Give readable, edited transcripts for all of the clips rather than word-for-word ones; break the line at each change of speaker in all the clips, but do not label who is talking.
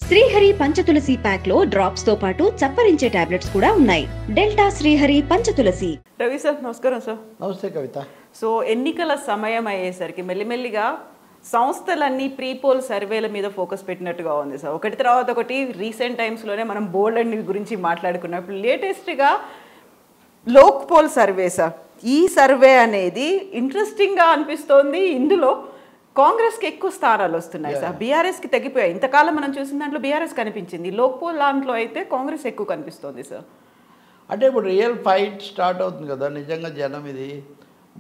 Srihari Panchatulasi pack లో drops తో పాటు చప్పరించే టాబ్లెట్స్ కూడా ఉన్నాయి. డెల్టా శ్రీహరి పంచతులసి.
రవి సార్ నమస్కారం సార్.
నమస్తే కవిత.
సో ఎన్నికల సమయం అయ్యేసరికి మెల్లిమెల్లిగా సంస్థలన్నీ ప్రీపోల్ సర్వేల మీద ఫోకస్ పెట్టినట్టుగా ఉంది సార్. ఒకటి తర్వాత ఒకటి రీసెంట్ టైమ్స్లోనే మనం బోల్డ్ అండ్ గురించి మాట్లాడుకున్నప్పుడు లేటెస్ట్గా లోక్ పోల్ సర్వే సార్. ఈ సర్వే అనేది ఇంట్రెస్టింగ్గా అనిపిస్తోంది. ఇందులో కాంగ్రెస్కి ఎక్కువ స్థానాలు వస్తున్నాయి సార్, బీఆర్ఎస్కి తగ్గిపోయాయి. ఇంతకాలం మనం చూసిన దాంట్లో బీఆర్ఎస్ కనిపించింది, లోక్ పోల్ దాంట్లో అయితే కాంగ్రెస్ ఎక్కువ కనిపిస్తోంది సార్.
అంటే ఇప్పుడు రియల్ ఫైట్ స్టార్ట్ అవుతుంది కదా. నిజంగా జనం ఇది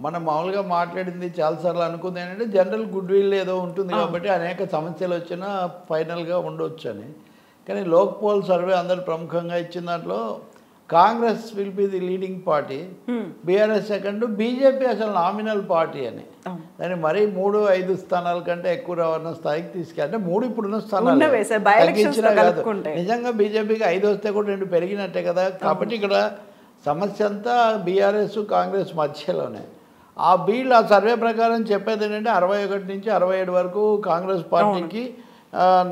మనం మామూలుగా మాట్లాడింది చాలాసార్లు అనుకుంది ఏంటంటే జనరల్ గుడ్ విల్ ఏదో ఉంటుంది కాబట్టి అనేక సమస్యలు వచ్చినా ఫైనల్గా ఉండొచ్చు అని. కానీ లోక్ పోల్ సర్వే అందరు ప్రముఖంగా ఇచ్చిన దాంట్లో Congress will be the leading party, BRS second, BJP అసలు నామినల్ పార్టీ అని. దాన్ని మరీ 3-5 స్థానాల కంటే ఎక్కువ రావన్న స్థాయికి తీసుకెళ్ళి, అంటే 3 ఇప్పుడున్న స్థానాలు తగ్గించినా కాదు. నిజంగా బీజేపీకి 5 వస్తే కూడా 2 పెరిగినట్టే కదా. కాబట్టి ఇక్కడ సమస్య అంతా బీఆర్ఎస్ కాంగ్రెస్ మధ్యలోనే. ఆ సర్వే ప్రకారం చెప్పేది ఏంటంటే 61 నుంచి 67 వరకు కాంగ్రెస్ పార్టీకి,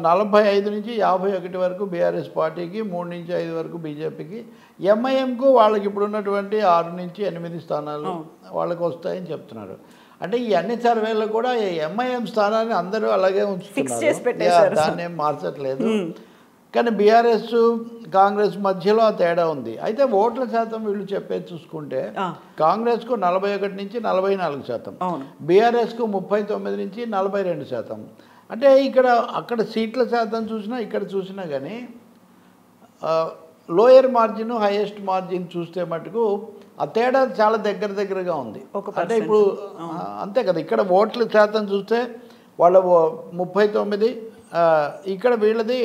45 నుంచి 51 వరకు బీఆర్ఎస్ పార్టీకి, 3 నుంచి 5 వరకు బీజేపీకి, ఎంఐఎంకు వాళ్ళకి ఇప్పుడున్నటువంటి 6 నుంచి 8 స్థానాలు వాళ్ళకి వస్తాయని చెప్తున్నారు. అంటే ఈ అన్ని సర్వేల్లో కూడా ఎంఐఎం స్థానాన్ని అందరూ అలాగే ఉంచుతున్నారు, దాన్ని ఏం మార్చట్లేదు. కానీ బీఆర్ఎస్ కాంగ్రెస్ మధ్యలో ఆ తేడా ఉంది. అయితే ఓట్ల శాతం వీళ్ళు చెప్పేది చూసుకుంటే కాంగ్రెస్కు 41 నుంచి 44%, బీఆర్ఎస్కు 39 నుంచి 42%. అంటే అక్కడ సీట్ల శాతం చూసినా ఇక్కడ చూసినా కానీ లోయర్ మార్జిన్ హైయెస్ట్ మార్జిన్ చూస్తే మటుకు ఆ తేడా చాలా దగ్గరగా ఉంది. అంటే ఇప్పుడు అంతే కదా, ఇక్కడ ఓట్ల శాతం చూస్తే వాళ్ళ 39, ఇక్కడ వీళ్ళది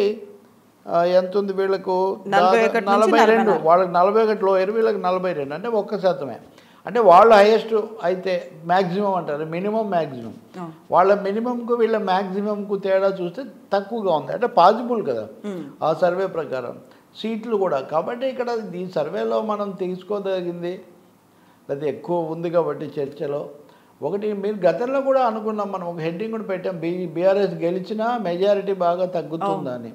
ఎంత ఉంది, వీళ్ళకు 42, వాళ్ళకి 41 లోయర్, వీళ్ళకి 42, అంటే 1%. అంటే వాళ్ళు హైయెస్ట్ అయితే మ్యాక్సిమం అంటారు, మినిమం మ్యాక్సిమం. వాళ్ళ మినిమంకు వీళ్ళ మ్యాక్సిమంకు తేడా చూస్తే తక్కువగా ఉంది. అంటే పాజిబుల్ కదా ఆ సర్వే ప్రకారం సీట్లు కూడా. కాబట్టి ఇక్కడ ఈ సర్వేలో మనం తీసుకోదగింది అది ఎక్కువ ఉంది కాబట్టి చర్చలో ఒకటి, మీరు గతంలో కూడా అనుకున్నాం, మనం ఒక హెడ్డింగ్ కూడా పెట్టాం, బీఆర్ఎస్ గెలిచినా మెజారిటీ బాగా తగ్గుతుందని.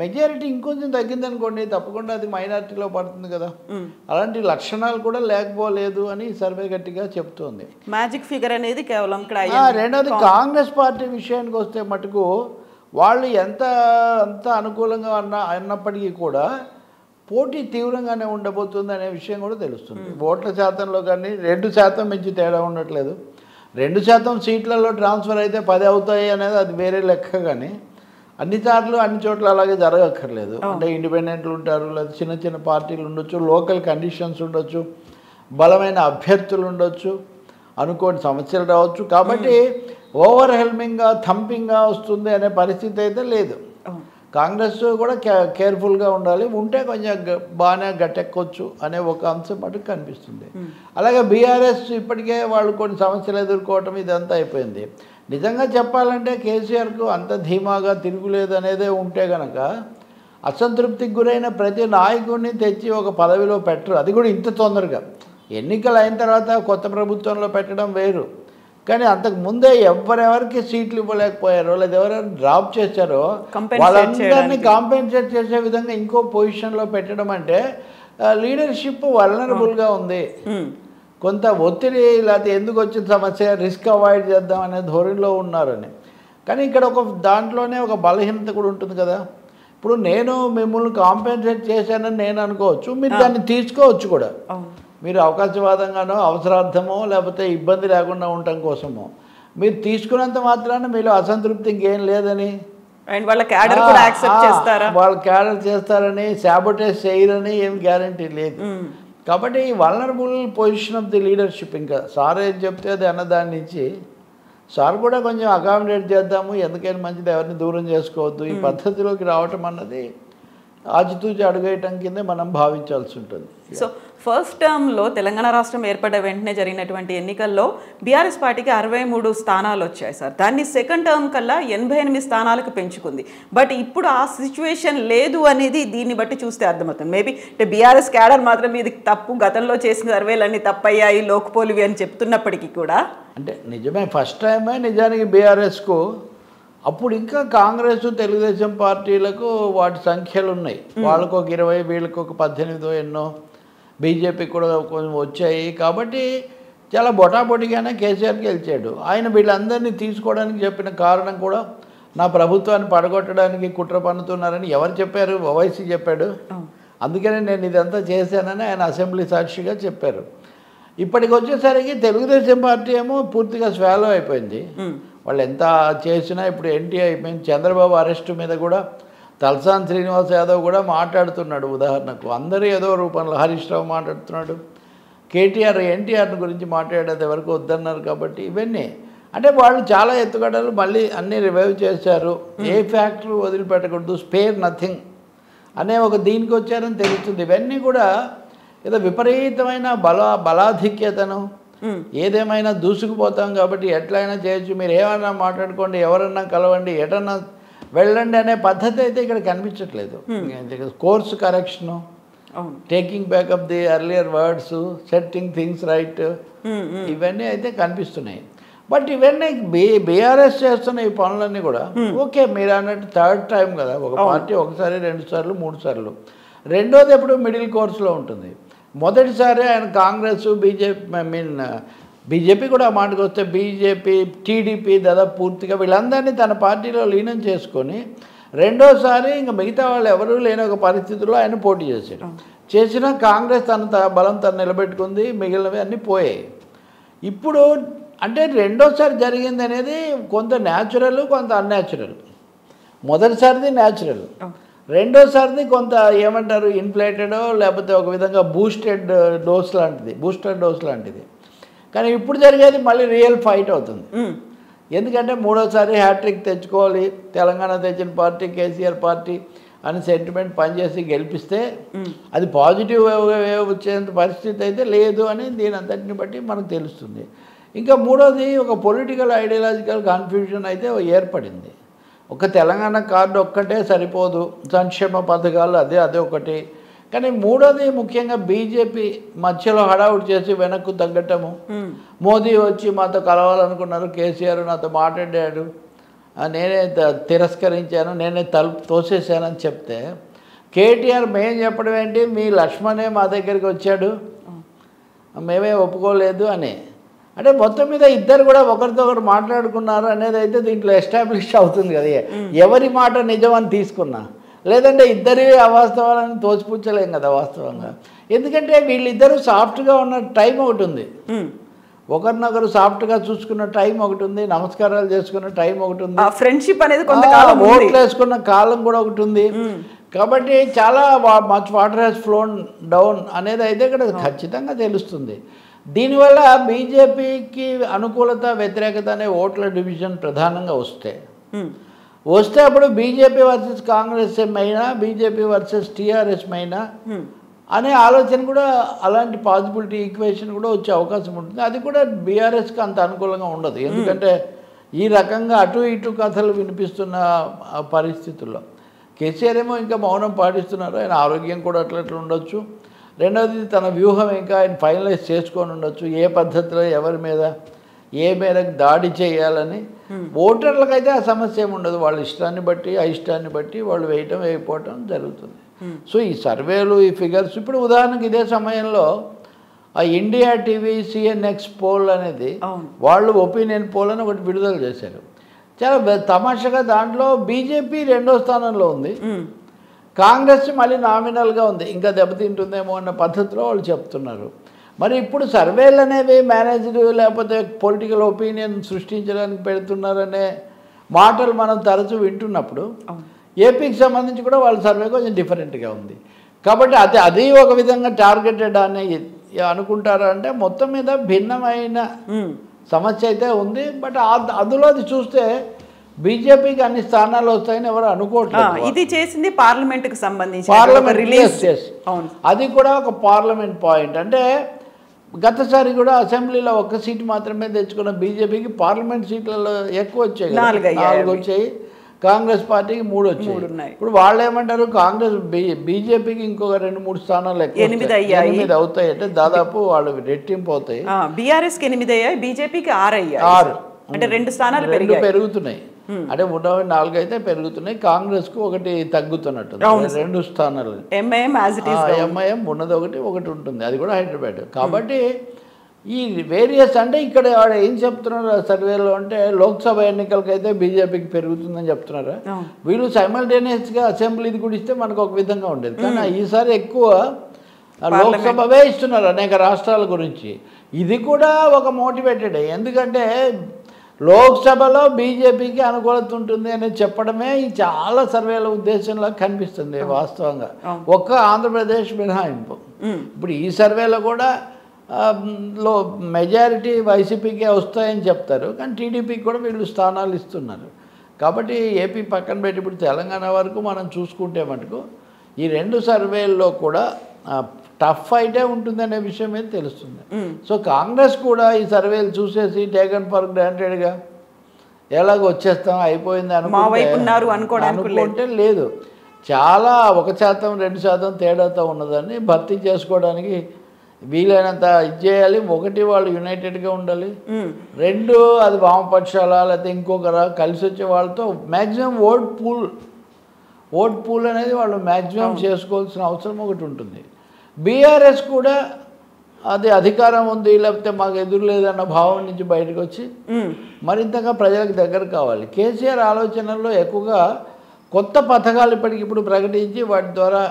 మెజారిటీ ఇంకొంచెం తగ్గిందనుకోండి తప్పకుండా అది మైనారిటీలో పడుతుంది కదా. అలాంటి లక్షణాలు కూడా లేకపోలేదు అని సర్వే గట్టిగా చెప్తోంది.
మ్యాజిక్ ఫిగర్ అనేది కేవలం.
రెండోది కాంగ్రెస్ పార్టీ విషయానికి వస్తే మటుకు వాళ్ళు అంత అనుకూలంగా అన్నప్పటికీ కూడా పోటీ తీవ్రంగానే ఉండబోతుంది అనే విషయం కూడా తెలుస్తుంది. ఓట్ల శాతంలో కానీ 2% మించి తేడా ఉండట్లేదు. 2% సీట్లలో ట్రాన్స్ఫర్ అయితే 10 అవుతాయి అనేది అది వేరే లెక్క. కానీ అన్నిసార్లు అన్ని చోట్ల అలాగే జరగక్కర్లేదు. అంటే ఇండిపెండెంట్లు ఉంటారు, లేదా చిన్న పార్టీలు ఉండొచ్చు, లోకల్ కండిషన్స్ ఉండొచ్చు, బలమైన అభ్యర్థులు ఉండొచ్చు, అనుకోని సమస్యలు రావచ్చు. కాబట్టి ఓవర్హెల్మింగ్గా థంపింగ్గా వస్తుంది అనే పరిస్థితి అయితే లేదు. కాంగ్రెస్ కూడా కేర్ఫుల్గా ఉండాలి, ఉంటే కొంచెం బాగానే గట్టెక్కొచ్చు అనే ఒక అంశం మటుకు కనిపిస్తుంది. అలాగే బీఆర్ఎస్ ఇప్పటికే వాళ్ళు కొన్ని సమస్యలు ఎదుర్కోవటం ఇదంతా అయిపోయింది. నిజంగా చెప్పాలంటే కేసీఆర్కు అంత ధీమాగా తిరుగులేదు అనేదే ఉంటే కనుక అసంతృప్తికి గురైన ప్రతి నాయకుడిని తెచ్చి ఒక పదవిలో పెట్టరు, అది కూడా ఇంత తొందరగా. ఎన్నికలు అయిన తర్వాత కొత్త ప్రభుత్వంలో పెట్టడం వేరు. కానీ అంతకు ముందే ఎవరెవరికి సీట్లు ఇవ్వలేకపోయారో లేదా ఎవరెవరు డ్రాప్ చేశారో వాళ్ళందరినీ కాంపెన్సేట్ చేసే విధంగా ఇంకో పొజిషన్లో పెట్టడం అంటే లీడర్షిప్ వల్నరబుల్గా ఉంది. కొంత ఒత్తిడి లేకపోతే ఎందుకు వచ్చిన సమస్య, రిస్క్ అవాయిడ్ చేద్దాం అనే ధోరణిలో ఉన్నారని. కానీ ఇక్కడ దాంట్లోనే ఒక బలహీనత కూడా ఉంటుంది కదా. ఇప్పుడు నేను మిమ్మల్ని కాంపెన్సేట్ చేశానని నేను అనుకోవచ్చు, మీరు దాన్ని తీసుకోవచ్చు కూడా. మీరు అవకాశవాదంగానో అవసరార్థమో లేకపోతే ఇబ్బంది లేకుండా ఉండటం కోసమో మీరు తీసుకున్నంత మాత్రాన మీలో అసంతృప్తి ఇంకేం లేదని,
వాళ్ళ క్యాడర్
చేస్తారని, శాబోటేజ్ చేయరని ఏం గ్యారంటీ లేదు. కాబట్టి ఈ vulnerable position of the leadership, ఇంకా సార్ ఏం చెప్తే అది అన్నదాని నుంచి సార్ కూడా కొంచెం అకామిడేట్ చేద్దాము, ఎందుకైనా మంచిది, ఎవరిని దూరం చేసుకోవద్దు, ఈ పద్ధతిలోకి రావటం అన్నది ఆచితూచి అడుగేయటం కింద మనం భావించాల్సి ఉంటుంది.
సో ఫస్ట్ టర్మ్లో తెలంగాణ రాష్ట్రం ఏర్పడ్డ వెంటనే జరిగినటువంటి ఎన్నికల్లో బీఆర్ఎస్ పార్టీకి 63 స్థానాలు వచ్చాయి సార్. దాన్ని సెకండ్ టర్మ్ కల్లా 88 స్థానాలకు పెంచుకుంది. బట్ ఇప్పుడు ఆ సిచ్యువేషన్ లేదు అనేది దీన్ని బట్టి చూస్తే అర్థమవుతుంది. మేబీ అంటే బీఆర్ఎస్ క్యాడర్ మాత్రం ఇది తప్పు, గతంలో చేసిన సర్వేలన్నీ తప్పయ్యాయి, లోక్పోలివి అని చెప్తున్నప్పటికీ కూడా
అంటే నిజమే, ఫస్ట్ టైమే నిజానికి బీఆర్ఎస్కు అప్పుడు ఇంకా కాంగ్రెస్ తెలుగుదేశం పార్టీలకు వాటి సంఖ్యలు ఉన్నాయి. వాళ్ళకు ఒక 20, వీళ్ళకి ఒక 18 ఎన్నో, బీజేపీకి కూడా కొంచెం వచ్చాయి. కాబట్టి చాలా బొటాబొటిగానే కేసీఆర్ గెలిచాడు. ఆయన వీళ్ళందరినీ తీసుకోవడానికి చెప్పిన కారణం కూడా నా ప్రభుత్వాన్ని పడగొట్టడానికి కుట్ర పన్నుతున్నారని ఎవరు చెప్పారు? ఓవైసీ చెప్పాడు. అందుకనే నేను ఇదంతా చేశానని ఆయన అసెంబ్లీ సాక్షిగా చెప్పారు. ఇప్పటికి వచ్చేసరికి తెలుగుదేశం పార్టీ ఏమో పూర్తిగా స్వాలో అయిపోయింది. వాళ్ళు ఎంత చేసినా ఇప్పుడు ఎన్టీ అయిపోయింది. చంద్రబాబు అరెస్టు మీద కూడా తలసాని శ్రీనివాస్ యాదవ్ కూడా మాట్లాడుతున్నాడు. ఉదాహరణకు అందరూ ఏదో రూపంలో హరీష్ రావు మాట్లాడుతున్నాడు, కేటీఆర్ ఎన్టీఆర్ గురించి మాట్లాడేది ఎవరికి వద్దన్నారు. కాబట్టి ఇవన్నీ అంటే వాళ్ళు చాలా ఎత్తుగడలు మళ్ళీ అన్నీ రివైవ్ చేశారు. ఏ ఫ్యాక్టరీ వదిలిపెట్టకూడదు, స్పేర్ నథింగ్ అనే ఒక దీనికి వచ్చారని తెలుస్తుంది. ఇవన్నీ కూడా ఏదో విపరీతమైన బలాధిక్యతను, ఏదేమైనా దూసుకుపోతాం కాబట్టి ఎట్లయినా చేయొచ్చు, మీరు ఏమన్నా మాట్లాడుకోండి, ఎవరన్నా కలవండి, ఎటన్నా వెళ్ళండి అనే పద్ధతి అయితే ఇక్కడ కనిపించట్లేదు. Course correction, taking backup the earlier words, setting things right, ఇవన్నీ అయితే కనిపిస్తున్నాయి. బట్ ఇవన్నీ బీఆర్ఎస్ చేస్తున్న ఈ పనులన్నీ కూడా ఓకే మీరు అన్నట్టు థర్డ్ టైం కదా, ఒక పార్టీ ఒకసారి 2 సార్లు 3 సార్లు, రెండోది ఎప్పుడు మిడిల్ కోర్సులో ఉంటుంది. మొదటిసారి ఆయన కాంగ్రెస్ బీజేపీ కూడా మాటకు వస్తే బీజేపీ టీడీపీ దాదాపు పూర్తిగా వీళ్ళందరినీ తన పార్టీలో లీనం చేసుకొని రెండోసారి ఇంకా మిగతా వాళ్ళు ఎవరూ లేని ఒక పరిస్థితుల్లో ఆయన పోటీ చేసినా కాంగ్రెస్ తన బలం తను నిలబెట్టుకుంది, మిగిలినవి అన్నీ పోయాయి. ఇప్పుడు అంటే రెండోసారి జరిగింది అనేది కొంత న్యాచురల్, కొంత అన్యాచురల్. మొదటిసారిది న్యాచురల్, రెండోసారిది కొంత ఏమంటారు ఇన్ఫ్లేటెడో లేకపోతే ఒక విధంగా బూస్టెడ్ డోస్ లాంటిది. కానీ ఇప్పుడు జరిగేది మళ్ళీ రియల్ ఫైట్ అవుతుంది. ఎందుకంటే మూడోసారి హ్యాట్రిక్ తెచ్చుకోవాలి, తెలంగాణ తెచ్చిన పార్టీ కేసీఆర్ పార్టీ అని సెంటిమెంట్ పనిచేసి గెలిపిస్తే అది పాజిటివ్ వచ్చేంత పరిస్థితి అయితే లేదు అని దీని అంతటిని బట్టి మనకు తెలుస్తుంది. ఇంకా మూడోది ఒక పొలిటికల్ ఐడియాలజికల్ కన్ఫ్యూజన్ అయితే ఏర్పడింది. ఒక తెలంగాణ కార్డు ఒక్కటే సరిపోదు, సంక్షేమ పథకాలు అదే ఒకటి. కానీ మూడోది ముఖ్యంగా బీజేపీ మధ్యలో హడావుడి చేసి వెనక్కు తగ్గటము, మోదీ వచ్చి మాతో కలవాలనుకున్నారు, కేసీఆర్ నాతో మాట్లాడాడు, నేనే తిరస్కరించాను, నేనే తలుపు తోసేసానని చెప్తే కేటీఆర్ మేం చెప్పడం ఏంటి, మీ లక్ష్మణే మా దగ్గరికి వచ్చాడు, మేమే ఒప్పుకోలేదు అని. అంటే మొత్తం మీద ఇద్దరు కూడా ఒకరితో ఒకరు మాట్లాడుకున్నారు అనేది అయితే దీంట్లో ఎస్టాబ్లిష్ అవుతుంది కదా, ఎవరి మాట నిజం అని తీసుకున్నా. లేదంటే ఇద్దరి అవాస్తవాలని తోచిపుచ్చలేం కదా వాస్తవంగా. ఎందుకంటే వీళ్ళిద్దరూ సాఫ్ట్గా ఉన్న టైం ఒకటి ఉంది, ఒకరినొకరు సాఫ్ట్గా చూసుకున్న టైం ఒకటి ఉంది, నమస్కారాలు చేసుకున్న టైం ఒకటి ఉంది,
ఫ్రెండ్షిప్ అనేది
ఓట్లు వేసుకున్న కాలం కూడా ఒకటి ఉంది. కాబట్టి చాలా much water has flown down అనేది అయితే ఇక్కడ ఖచ్చితంగా తెలుస్తుంది. దీనివల్ల బీజేపీకి అనుకూలత వ్యతిరేకత అనే ఓట్ల డివిజన్ ప్రధానంగా వస్తే అప్పుడు బీజేపీ వర్సెస్ కాంగ్రెస్ అయినా, బీజేపీ వర్సెస్ టీఆర్ఎస్ అయినా అనే ఆలోచన కూడా, అలాంటి పాసిబిలిటీ ఈక్వేషన్ కూడా వచ్చే అవకాశం ఉంటుంది. అది కూడా బీఆర్ఎస్కి అంత అనుకూలంగా ఉండదు. ఎందుకంటే ఈ రకంగా అటు ఇటు కథలు వినిపిస్తున్న పరిస్థితుల్లో కేసీఆర్ ఏమో ఇంకా మౌనం పాటిస్తున్నారు, ఆయన ఆరోగ్యం కూడా అట్లా ఉండొచ్చు. రెండవది తన వ్యూహం ఇంకా ఆయన ఫైనలైజ్ చేసుకొని ఉండొచ్చు, ఏ పద్ధతిలో ఎవరి మీద ఏ మేరకు దాడి చేయాలని. ఓటర్లకైతే ఆ సమస్య ఏమి ఉండదు, వాళ్ళ ఇష్టాన్ని బట్టి అయిష్టాన్ని బట్టి వాళ్ళు వేయకపోవటం జరుగుతుంది. సో ఈ సర్వేలు ఈ ఫిగర్స్ ఇప్పుడు ఉదాహరణకు ఇదే సమయంలో ఆ ఇండియా టీవీ CNX పోల్ అనేది వాళ్ళు ఒపీనియన్ పోల్ అని ఒకటి విడుదల చేశారు. చాలా తమాషగా దాంట్లో బీజేపీ 2వ స్థానంలో ఉంది, కాంగ్రెస్ మళ్ళీ నామినల్గా ఉంది, ఇంకా దెబ్బతింటుందేమో అన్న పద్ధతిలో వాళ్ళు చెప్తున్నారు. మరి ఇప్పుడు సర్వేలు అనేవి మేనేజ్డ్ లేకపోతే పొలిటికల్ ఒపీనియన్ సృష్టించడానికి పెడుతున్నారనే మాటలు మనం తరచూ వింటున్నప్పుడు ఏపీకి సంబంధించి కూడా వాళ్ళ సర్వే కొంచెం డిఫరెంట్గా ఉంది. కాబట్టి అది ఒక విధంగా టార్గెటెడ్ అని అనుకుంటారా అంటే మొత్తం మీద భిన్నమైన సమస్య అయితే ఉంది. బట్ అందులో అది చూస్తే బీజేపీకి అన్ని స్థానాలు వస్తాయని ఎవరు అనుకోవట్లేదు.
ఇది చేసింది పార్లమెంట్కి సంబంధించి,
అది కూడా ఒక పార్లమెంట్ పాయింట్. అంటే గతసారి కూడా అసెంబ్లీలో 1 సీటు మాత్రమే తెచ్చుకున్న బీజేపీకి పార్లమెంట్ సీట్లలో ఎక్కువ వచ్చాయి, 4 వచ్చాయి, కాంగ్రెస్ పార్టీకి 3 వచ్చాయి. ఇప్పుడు వాళ్ళు ఏమంటారు, కాంగ్రెస్ బీజేపీకి ఇంకొక 2-3 స్థానాలు ఎక్కువ 8 అవుతాయి, అంటే దాదాపు వాళ్ళు రెట్టింపు అవుతాయి.
బీఆర్ఎస్కి 8 అయ్యాయి, బీజేపీకి 6 అయ్యాయి, అంటే 2 స్థానాలు పెరుగుతున్నాయి.
అంటే 104 అయితే పెరుగుతున్నాయి, కాంగ్రెస్కు ఒకటి తగ్గుతున్నట్టు 2 స్థానాలు. ఎంఐఎం ఉన్నది ఒకటి ఉంటుంది, అది కూడా హైదరాబాద్. కాబట్టి ఈ వేరియస్ అంటే ఇక్కడ ఏం చెప్తున్నారు సర్వేలో అంటే లోక్సభ ఎన్నికలకైతే బీజేపీకి పెరుగుతుందని చెప్తున్నారు. వీళ్ళు సైమల్టేనియస్గా అసెంబ్లీది కూడా ఇస్తే మనకు ఒక విధంగా ఉండేది, కానీ ఈసారి ఎక్కువ లోక్సభవే ఇస్తున్నారు అనేక రాష్ట్రాల గురించి. ఇది కూడా ఒక మోటివేటెడ్, ఎందుకంటే లోక్సభలో బీజేపీకి అనుకూలత ఉంటుంది అని చెప్పడమే ఈ చాలా సర్వేల ఉద్దేశంలో కనిపిస్తుంది వాస్తవంగా, ఒక్క ఆంధ్రప్రదేశ్ మినహాయింపు. ఇప్పుడు ఈ సర్వేలో కూడా మెజారిటీ వైసీపీకే వస్తాయని చెప్తారు, కానీ టీడీపీకి కూడా వీళ్ళు స్థానాలు ఇస్తున్నారు. కాబట్టి ఏపీ పక్కన పెట్టి ఇప్పుడు తెలంగాణ వరకు మనం చూసుకుంటే మటుకు ఈ 2 సర్వేల్లో కూడా టఫ్ ఫైటే ఉంటుందనే విషయం అయితే తెలుస్తుంది. సో కాంగ్రెస్ కూడా ఈ సర్వేలు చూసేసి టేకన్ ఫర్ గ్రాంటెడ్గా ఎలాగో వచ్చేస్తాం అయిపోయింది అనుకుంటే లేదు, చాలా 1%, 2% తేడాతో ఉన్నదాన్ని భర్తీ చేసుకోవడానికి వీలైనంత ఇది చేయాలి. ఒకటి వాళ్ళు యునైటెడ్గా ఉండాలి, 2 అది వామపక్షాల లేకపోతే ఇంకొకరా కలిసి వచ్చే వాళ్ళతో మ్యాక్సిమం ఓట్ పూల్ అనేది వాళ్ళు మ్యాక్సిమం చేసుకోవాల్సిన అవసరం ఒకటి ఉంటుంది. బీఆర్ఎస్ కూడా అది అధికారం ఉంది లేకపోతే మాకు ఎదురు లేదన్న భావం నుంచి బయటకు వచ్చి మరింతగా ప్రజలకు దగ్గర కావాలి. కేసీఆర్ ఆలోచనల్లో ఎక్కువగా కొత్త పథకాలు ఇప్పటికిప్పుడు ప్రకటించి వాటి ద్వారా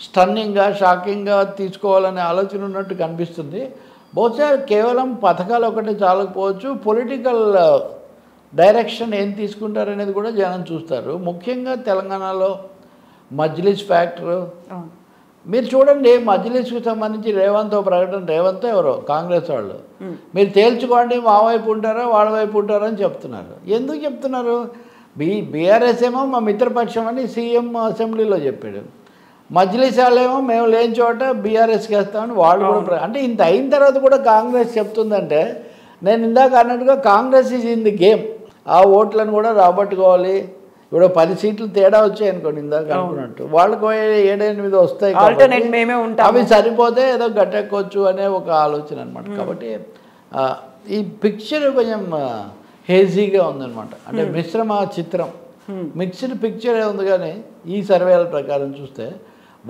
స్టన్నింగ్గా షాకింగ్గా తీసుకోవాలనే ఆలోచన ఉన్నట్టు కనిపిస్తుంది. బహుశా కేవలం పథకాలు ఒకటి చాలకపోవచ్చు, పొలిటికల్ డైరెక్షన్ ఏం తీసుకుంటారనేది కూడా జనం చూస్తారు. ముఖ్యంగా తెలంగాణలో మజ్లిస్ ఫ్యాక్టరు మీరు చూడండి, మజ్లిస్కు సంబంధించి రేవంత్ ప్రకటన, రేవంత్ ఎవరో కాంగ్రెస్ వాళ్ళు, మీరు తేల్చుకోండి మా వైపు ఉంటారా వాళ్ళ వైపు ఉంటారా అని చెప్తున్నారు. ఎందుకు చెప్తున్నారు? బీఆర్ఎస్ ఏమో మా మిత్రపక్షం అని సీఎం అసెంబ్లీలో చెప్పాడు, మజ్లిస్ వాళ్ళేమో మేము లేని చోట బీఆర్ఎస్కి వేస్తామని వాళ్ళు కూడా. అంటే ఇంత అయిన తర్వాత కూడా కాంగ్రెస్ చెప్తుందంటే, నేను ఇందాక అన్నట్టుగా Congress is in the game, ఆ ఓట్లను కూడా రాబట్టుకోవాలి. ఇప్పుడు 10 సీట్లు తేడా వచ్చాయి అనుకోండి ఇందాక అనుకున్నట్టు, వాళ్ళకు 7-8 వస్తాయి, అవి సరిపోతే ఏదో గట్టెక్కొచ్చు అనే ఒక ఆలోచన అనమాట. కాబట్టి ఈ పిక్చర్ కొంచెం హేజీగా ఉందన్నమాట, అంటే మిశ్రమ చిత్రం, మిక్స్డ్ పిక్చరే ఉంది. కానీ ఈ సర్వేల ప్రకారం చూస్తే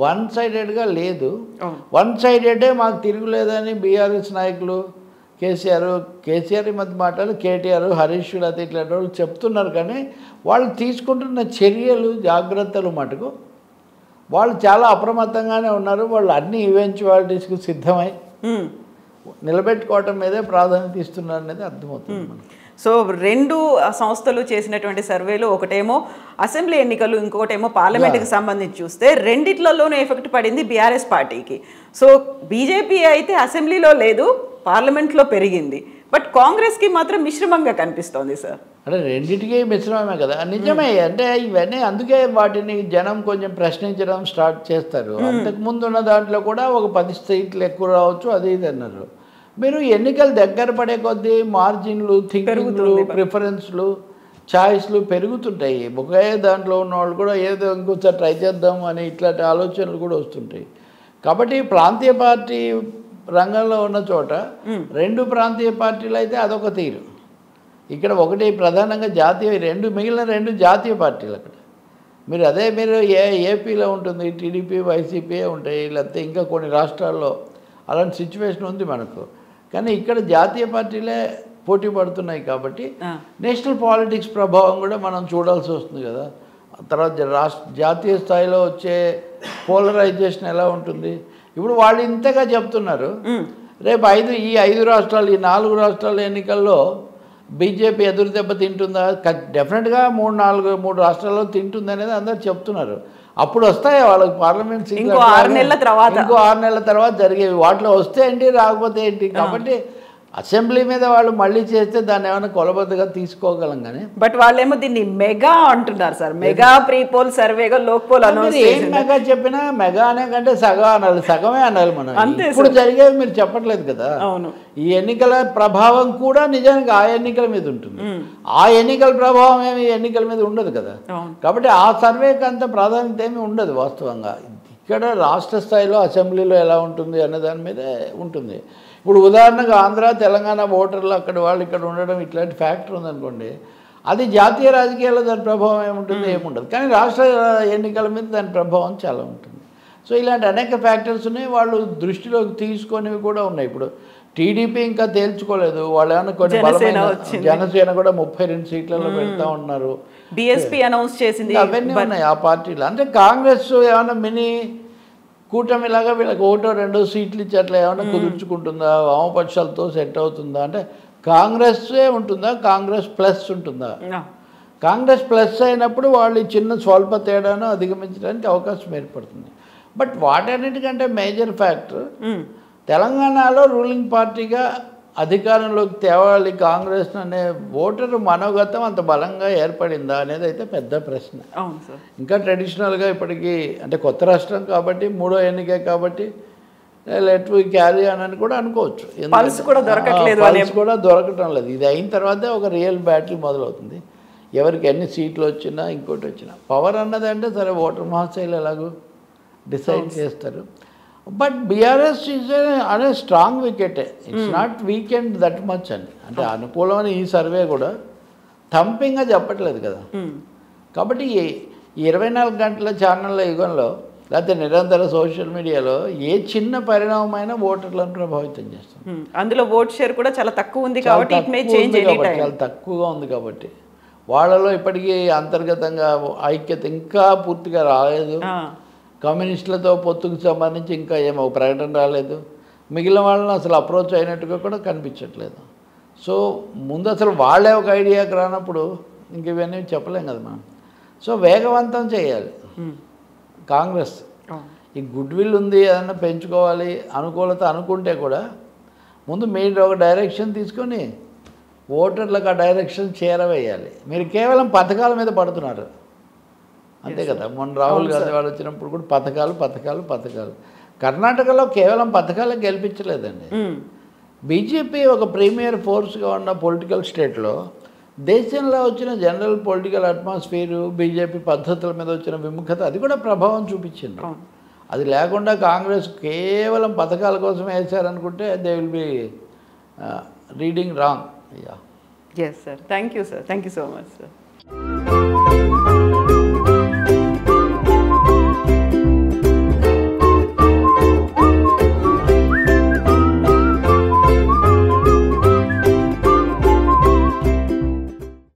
వన్ సైడెడ్గా లేదు, వన్ సైడెడే మాకు తిరుగులేదని బీఆర్ఎస్ నాయకులు కేసీఆర్ ఈ మధ్య మాటలు కేటీఆర్, హరీష్ లేకపోతే ఇట్లాంటి వాళ్ళు చెప్తున్నారు. కానీ వాళ్ళు తీసుకుంటున్న చర్యలు జాగ్రత్తలు మటుకు వాళ్ళు చాలా అప్రమత్తంగానే ఉన్నారు. వాళ్ళు అన్ని ఈవెంచువాలిటీస్కి సిద్ధమై నిలబెట్టుకోవటం మీదే ప్రాధాన్యత ఇస్తున్నారు అనేది అర్థమవుతుంది.
సో 2 సంస్థలు చేసినటువంటి సర్వేలు, ఒకటేమో అసెంబ్లీ ఎన్నికలు, ఇంకొకటేమో పార్లమెంట్కి సంబంధించి చూస్తే రెండిట్లలోనూ ఎఫెక్ట్ పడింది బీఆర్ఎస్ పార్టీకి. సో బీజేపీ అయితే అసెంబ్లీలో లేదు, పార్లమెంట్లో పెరిగింది, బట్ కాంగ్రెస్కి మాత్రం మిశ్రమంగా కనిపిస్తోంది సార్.
అంటే రెండింటికి మిశ్రమమే కదా, నిజమే. అంటే ఇవన్నీ అందుకే వాటిని జనం కొంచెం ప్రశ్నించడం స్టార్ట్ చేస్తారు. అంతకుముందు ఉన్న దాంట్లో కూడా ఒక 10 సీట్లు ఎక్కువ రావచ్చు, అది ఇది అన్నారు. మీరు ఎన్నికలు దగ్గర పడే కొద్దీ మార్జిన్లు, థింకింగ్లు, ప్రిఫరెన్స్లు, ఛాయిస్లు పెరుగుతుంటాయి. ఒకే దాంట్లో ఉన్న వాళ్ళు కూడా ఏదో ఇంకొకసారి ట్రై చేద్దాం అని ఇట్లాంటి ఆలోచనలు కూడా వస్తుంటాయి. కాబట్టి ప్రాంతీయ పార్టీ రంగంలో ఉన్న చోట 2 ప్రాంతీయ పార్టీలు అయితే అదొక తీరు, ఇక్కడ ఒకటి ప్రధానంగా జాతీయ, మిగిలిన 2 జాతీయ పార్టీలు. అక్కడ మీరు ఏపీలో ఉంటుంది టీడీపీ, వైసీపీ ఉంటాయి, లేకపోతే ఇంకా కొన్ని రాష్ట్రాల్లో అలాంటి సిచ్యువేషన్ ఉంది మనకు. కానీ ఇక్కడ జాతీయ పార్టీలే పోటీ పడుతున్నాయి. కాబట్టి నేషనల్ పాలిటిక్స్ ప్రభావం కూడా మనం చూడాల్సి వస్తుంది కదా. తర్వాత జాతీయ స్థాయిలో వచ్చే పోలరైజేషన్ ఎలా ఉంటుంది. ఇప్పుడు వాళ్ళు ఇంతగా చెప్తున్నారు, రేపు ఈ 5 రాష్ట్రాలు, ఈ 4 రాష్ట్రాల ఎన్నికల్లో బీజేపీ ఎదురు దెబ్బ తింటుందా? డెఫినెట్గా 3 రాష్ట్రాల్లో తింటుంది అనేది అందరు చెప్తున్నారు. అప్పుడు వస్తాయి వాళ్ళకి పార్లమెంట్ సీట్లు, ఇంకో 6 నెలల తర్వాత జరిగేవి. వాటిలో వస్తే ఏంటి, రాకపోతే ఏంటి. కాబట్టి అసెంబ్లీ మీద వాళ్ళు మళ్ళీ చేస్తే దాన్ని ఏమైనా కొలబద్దగా తీసుకోగలం. కానీ
బట్ వాళ్ళేమో దీన్ని మెగా అంటున్నారు సార్, మెగా ప్రీపోల్ సర్వేగా లోక్ పోల్ అనౌన్స్
ఏం మెగా చెప్పినా మెగా అనే కంటే సగం అనాలి, సగమే అనాలి. మనం ఇప్పుడు జరిగేవి మీరు చెప్పట్లేదు కదా. ఈ ఎన్నికల ప్రభావం కూడా నిజానికి ఆ ఎన్నికల మీద ఉంటుంది, ఆ ఎన్నికల ప్రభావం ఏమి ఎన్నికల మీద ఉండదు కదా. కాబట్టి ఆ సర్వేకి అంత ప్రాధాన్యత ఏమి ఉండదు వాస్తవంగా. ఇక్కడ రాష్ట్ర స్థాయిలో అసెంబ్లీలో ఎలా ఉంటుంది అనే దాని మీదే ఉంటుంది. ఇప్పుడు ఉదాహరణగా ఆంధ్ర తెలంగాణ ఓటర్లు అక్కడ వాళ్ళు ఇక్కడ ఉండడం ఇట్లాంటి ఫ్యాక్టర్ ఉందనుకోండి, అది జాతీయ రాజకీయాల్లో దాని ప్రభావం ఏముంటుంది, ఏముండదు. కానీ రాష్ట్ర ఎన్నికల మీద దాని ప్రభావం చాలా ఉంటుంది. సో ఇలాంటి అనేక ఫ్యాక్టర్స్ ఉన్నాయి, వాళ్ళు దృష్టిలోకి తీసుకునేవి కూడా ఉన్నాయి. ఇప్పుడు టీడీపీ ఇంకా తేల్చుకోలేదు, వాళ్ళు ఏమైనా కొన్ని బలమైన జనసేన కూడా 32 సీట్లలో పెడతా ఉన్నారు,
బీఎస్పీ అనౌన్స్ చేసింది,
అవన్నీ ఉన్నాయి ఆ పార్టీలు. అంటే కాంగ్రెస్ ఏమైనా మినీ కూటమిలాగా వీళ్ళకి 1-2 సీట్లు ఇచ్చి అట్లా ఏమైనా కుదుర్చుకుంటుందా, వామపక్షాలతో సెట్ అవుతుందా అంటే కాంగ్రెస్సే ఉంటుందా, కాంగ్రెస్ ప్లస్ ఉంటుందా? కాంగ్రెస్ ప్లస్ అయినప్పుడు వాళ్ళు చిన్న స్వల్ప తేడాను అధిగమించడానికి అవకాశం ఏర్పడుతుంది. బట్ వాటన్నిటికంటే మేజర్ ఫ్యాక్టర్ తెలంగాణలో రూలింగ్ పార్టీగా అధికారంలోకి తేవాలి కాంగ్రెస్ అనే ఓటరు మనోగతం అంత బలంగా ఏర్పడిందా అనేది అయితే పెద్ద ప్రశ్న. ఇంకా ట్రెడిషనల్గా ఇప్పటికీ అంటే కొత్త రాష్ట్రం కాబట్టి 3వ ఎన్నికే కాబట్టి లెట్ వి క్యారీ అని కూడా అనుకోవచ్చు.
పల్స్ కూడా దొరకట్లేదు,
పల్స్ కూడా దొరకటం లేదు. ఇది అయిన తర్వాతే ఒక రియల్ బ్యాటిల్ మొదలవుతుంది. ఎవరికి ఎన్ని సీట్లు వచ్చినా ఇంకోటి వచ్చినా పవర్ అన్నది అంటే సరే ఓటర్ మహాశైలు ఎలాగో డిసైడ్ చేస్తారు. బట్ బీఆర్ఎస్ ఈజ్ అనే స్ట్రాంగ్ వికెటే, it's not weekend that much అని. అంటే అనుకూలమైన ఈ సర్వే కూడా థంపింగ్గా చెప్పట్లేదు కదా. కాబట్టి ఈ 24 గంటల ఛానళ్ళ యుగంలో లేకపోతే నిరంతర సోషల్ మీడియాలో ఏ చిన్న పరిణామమైన ఓటర్లను ప్రభావితం చేస్తుంది.
అందులో ఓట్ షేర్ కూడా చాలా తక్కువ ఉంది కాబట్టి
చాలా తక్కువగా ఉంది కాబట్టి వాళ్ళలో ఇప్పటికీ అంతర్గతంగా ఐక్యత ఇంకా పూర్తిగా రాలేదు. కమ్యూనిస్టులతో పొత్తుకు సంబంధించి ఇంకా ఏమో ప్రకటన రాలేదు. మిగిలిన వాళ్ళని అసలు అప్రోచ్ అయినట్టుగా కూడా కనిపించట్లేదు. సో ముందు అసలు వాళ్ళే ఒక ఐడియాకి రానప్పుడు ఇంక ఇవన్నీ చెప్పలేం కదా మనం. సో వేగవంతం చేయాలి కాంగ్రెస్. ఈ గుడ్ విల్ ఉంది, ఏదన్నా పెంచుకోవాలి అనుకూలత అనుకుంటే కూడా ముందు మీరు ఒక డైరెక్షన్ తీసుకొని ఓటర్లకు ఆ డైరెక్షన్ చేరవేయాలి. మీరు కేవలం పథకాల మీద పడుతున్నారు అంతే కదా. మొన్న రాహుల్ గాంధీ వాళ్ళు వచ్చినప్పుడు కూడా పథకాలు. కర్ణాటకలో కేవలం పథకాలకు గెలిపించలేదండి. బీజేపీ ఒక ప్రీమియర్ ఫోర్స్గా ఉన్న పొలిటికల్ స్టేట్లో దేశంలో వచ్చిన జనరల్ పొలిటికల్ అట్మాస్ఫియరు, బీజేపీ పద్ధతుల మీద వచ్చిన విముఖత అది కూడా ప్రభావం చూపించింది. అది లేకుండా కాంగ్రెస్ కేవలం పథకాల కోసం వేశారనుకుంటే they will be reading wrong.
Yes, sir. Thank you, sir. Thank you so much, sir.